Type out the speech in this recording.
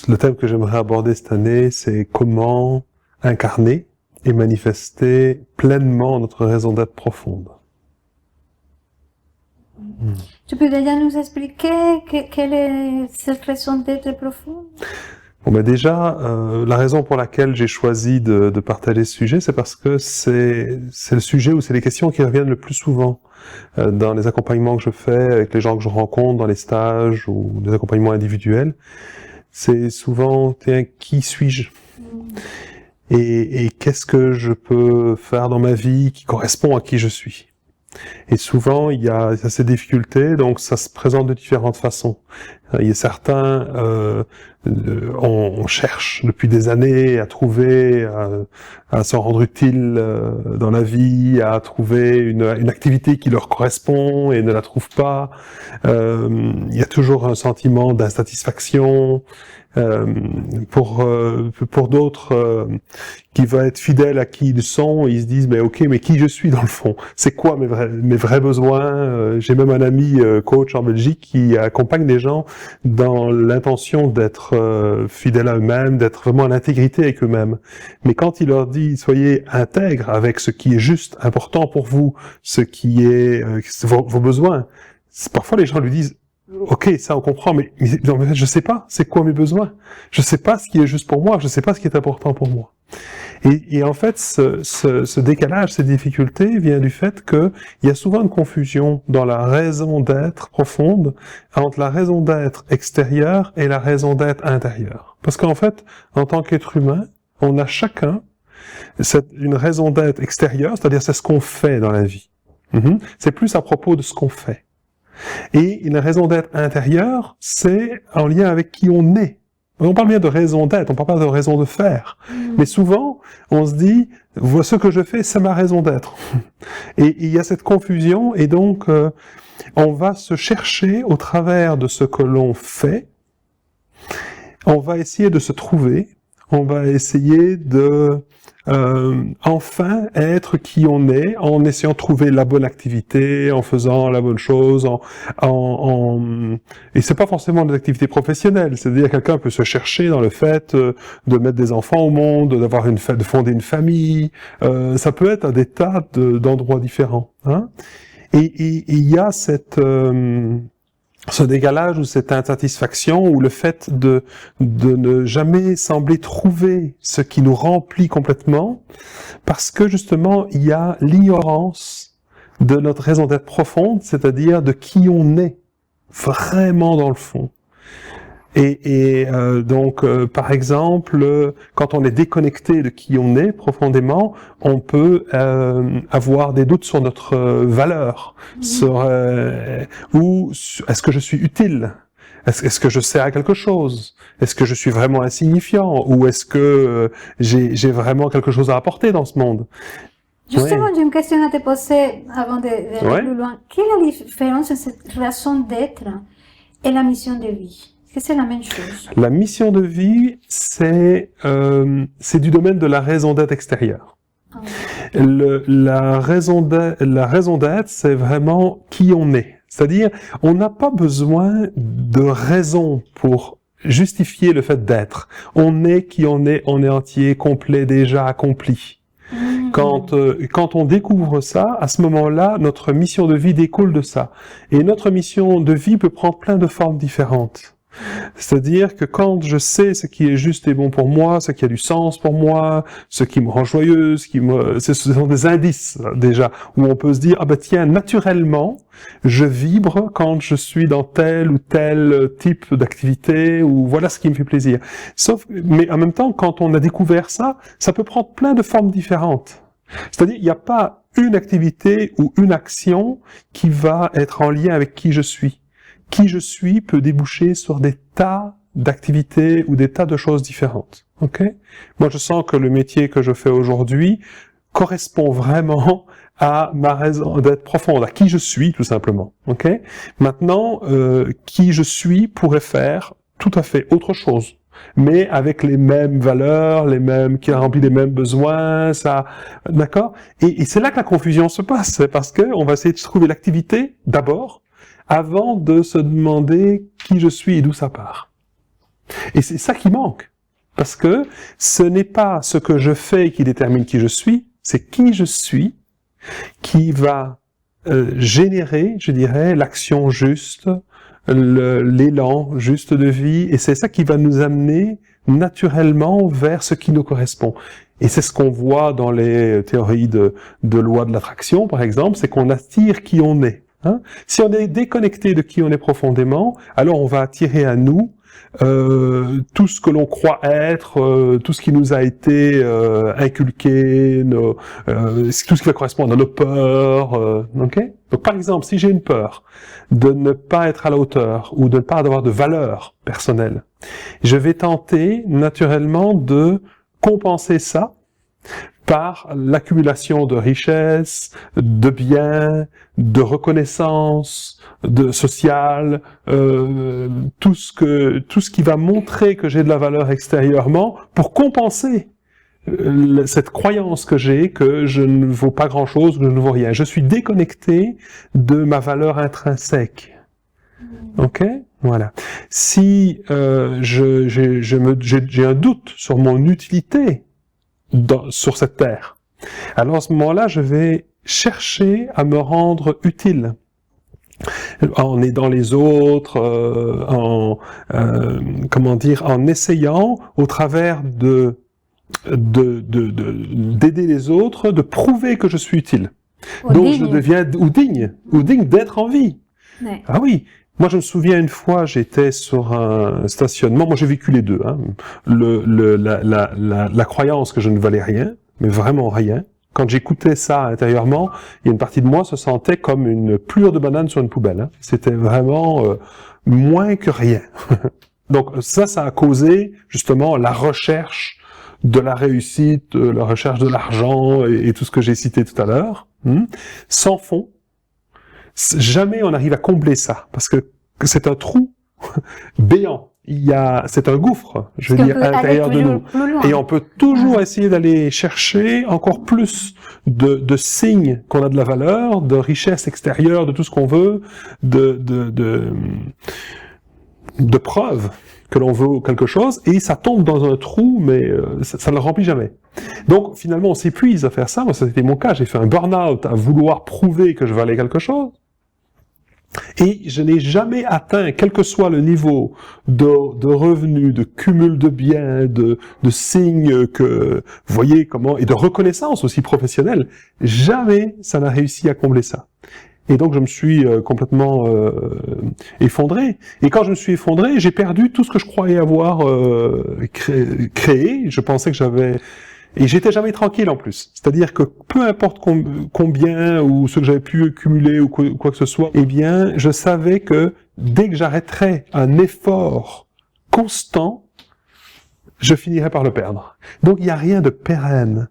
le thème que j'aimerais aborder cette année, c'est comment incarner et manifester pleinement notre raison d'être profonde. Tu peux déjà nous expliquer quelle est cette raison d'être profonde? Bon, ben déjà, la raison pour laquelle j'ai choisi de partager ce sujet, c'est parce que c'est le sujet où c'est les questions qui reviennent le plus souvent dans les accompagnements que je fais avec les gens que je rencontre, dans les stages ou les accompagnements individuels. C'est souvent, qui suis-je? Et qu'est-ce que je peux faire dans ma vie qui correspond à qui je suis? Et souvent, il y a ces difficultés, donc ça se présente de différentes façons. Il y a certains, on cherche depuis des années à trouver, à s'en rendre utile dans la vie, à trouver une activité qui leur correspond et ne la trouvent pas. Il y a toujours un sentiment d'insatisfaction. Pour d'autres qui veulent être fidèles à qui ils sont, ils se disent mais ok, mais qui je suis dans le fond? C'est quoi mes vrais besoins? J'ai même un ami coach en Belgique qui accompagne des gens dans l'intention d'être fidèles à eux-mêmes, d'être vraiment en intégrité avec eux-mêmes. Mais quand il leur dit soyez intègres avec ce qui est juste important pour vous, ce qui est vos besoins, parfois les gens lui disent ok, ça on comprend, mais je sais pas, c'est quoi mes besoins? Je sais pas ce qui est juste pour moi, je sais pas ce qui est important pour moi. Et en fait, ce décalage, ces difficultés, vient du fait qu'il y a souvent une confusion dans la raison d'être profonde entre la raison d'être extérieure et la raison d'être intérieure. Parce qu'en fait, en tant qu'être humain, on a chacun une raison d'être extérieure, c'est-à-dire c'est ce qu'on fait dans la vie. C'est plus à propos de ce qu'on fait. Et une raison d'être intérieure, c'est en lien avec qui on est. On parle bien de raison d'être, on parle pas de raison de faire. Mais souvent, on se dit, voilà ce que je fais, c'est ma raison d'être. Et il y a cette confusion, et donc on va se chercher au travers de ce que l'on fait, on va essayer de se trouver, on va essayer de enfin être qui on est en essayant de trouver la bonne activité, en faisant la bonne chose, et c'est pas forcément des activités professionnelles, c'est-à-dire quelqu'un peut se chercher dans le fait de mettre des enfants au monde, d'avoir de fonder une famille, ça peut être à des tas d'endroits différents, hein. Et il y a ce décalage ou cette insatisfaction ou le fait de ne jamais sembler trouver ce qui nous remplit complètement parce que justement il y a l'ignorance de notre raison d'être profonde, c'est-à-dire de qui on est vraiment dans le fond. Donc, par exemple, quand on est déconnecté de qui on est profondément, on peut avoir des doutes sur notre valeur, ou est-ce que je suis utile? Est-ce que je sers à quelque chose? Est-ce que je suis vraiment insignifiant? Ou est-ce que j'ai vraiment quelque chose à apporter dans ce monde? Justement, j'ai une question à te poser avant d'aller plus loin. Quelle est la différence entre cette raison d'être et la mission de vie? Est-ce que c'est la même chose? La mission de vie, c'est du domaine de la raison d'être extérieure. La raison d'être, c'est vraiment qui on est. C'est-à-dire, on n'a pas besoin de raison pour justifier le fait d'être. On est qui on est entier, complet, déjà accompli. Quand on découvre ça, à ce moment-là, notre mission de vie découle de ça. Et notre mission de vie peut prendre plein de formes différentes. C'est-à-dire que quand je sais ce qui est juste et bon pour moi, ce qui a du sens pour moi, ce qui me rend joyeux, ce sont des indices déjà où on peut se dire ah ben tiens naturellement je vibre quand je suis dans tel ou tel type d'activité ou voilà ce qui me fait plaisir. Mais en même temps quand on a découvert ça, ça peut prendre plein de formes différentes. C'est-à-dire il n'y a pas une activité ou une action qui va être en lien avec qui je suis. Qui je suis peut déboucher sur des tas d'activités ou des tas de choses différentes. Ok? Moi, je sens que le métier que je fais aujourd'hui correspond vraiment à ma raison d'être profonde, à qui je suis, tout simplement. Ok? Maintenant, qui je suis pourrait faire tout à fait autre chose, mais avec les mêmes valeurs, qui remplit les mêmes besoins, ça, d'accord? Et c'est là que la confusion se passe, c'est parce que on va essayer de trouver l'activité d'abord, avant de se demander qui je suis et d'où ça part. Et c'est ça qui manque. Parce que ce n'est pas ce que je fais qui détermine qui je suis, c'est qui je suis qui va générer, je dirais, l'action juste, l'élan juste de vie, et c'est ça qui va nous amener naturellement vers ce qui nous correspond. Et c'est ce qu'on voit dans les théories de loi de l'attraction, par exemple, c'est qu'on attire qui on est. Hein? Si on est déconnecté de qui on est profondément, alors on va attirer à nous tout ce que l'on croit être, tout ce qui nous a été inculqué, tout ce qui va correspondre à nos peurs. Okay? Donc par exemple, si j'ai une peur de ne pas être à la hauteur ou de ne pas avoir de valeur personnelle, je vais tenter naturellement de compenser ça par l'accumulation de richesses, de biens, de reconnaissance, de social, tout ce qui va montrer que j'ai de la valeur extérieurement pour compenser cette croyance que j'ai que je ne vaux pas grand-chose, que je ne vaux rien. Je suis déconnecté de ma valeur intrinsèque. Ok? Voilà. Si j'ai un doute sur mon utilité sur cette terre, alors à ce moment-là, je vais chercher à me rendre utile en aidant les autres, en essayant au travers d'aider les autres, de prouver que je suis utile. Donc je deviens digne d'être en vie. Ouais. Ah oui. Moi, je me souviens une fois, j'étais sur un stationnement. Moi, j'ai vécu les deux. Hein. La croyance que je ne valais rien, mais vraiment rien. Quand j'écoutais ça intérieurement, il y a une partie de moi se sentait comme une pelure de banane sur une poubelle. Hein. C'était vraiment moins que rien. Donc ça a causé justement la recherche de la réussite, la recherche de l'argent et tout ce que j'ai cité tout à l'heure. Sans fond. Jamais on arrive à combler ça, parce que c'est un trou béant. C'est un gouffre, je veux dire, à l'intérieur de nous. Et on peut toujours essayer d'aller chercher encore plus de signes qu'on a de la valeur, de richesse extérieure, de tout ce qu'on veut, de preuves que l'on veut quelque chose, et ça tombe dans un trou, mais ça ne le remplit jamais. Donc, finalement, on s'épuise à faire ça. Moi, c'était mon cas. J'ai fait un burn-out à vouloir prouver que je valais quelque chose. Et je n'ai jamais atteint, quel que soit le niveau de revenus, de cumul de biens, de signes que, vous voyez comment, et de reconnaissance aussi professionnelle, jamais ça n'a réussi à combler ça. Et donc je me suis complètement effondré. Et quand je me suis effondré, j'ai perdu tout ce que je croyais avoir créé. Je pensais que j'avais... Et j'étais jamais tranquille en plus. C'est-à-dire que peu importe combien ou ce que j'avais pu cumuler ou quoi que ce soit, eh bien, je savais que dès que j'arrêterais un effort constant, je finirais par le perdre. Donc il n'y a rien de pérenne.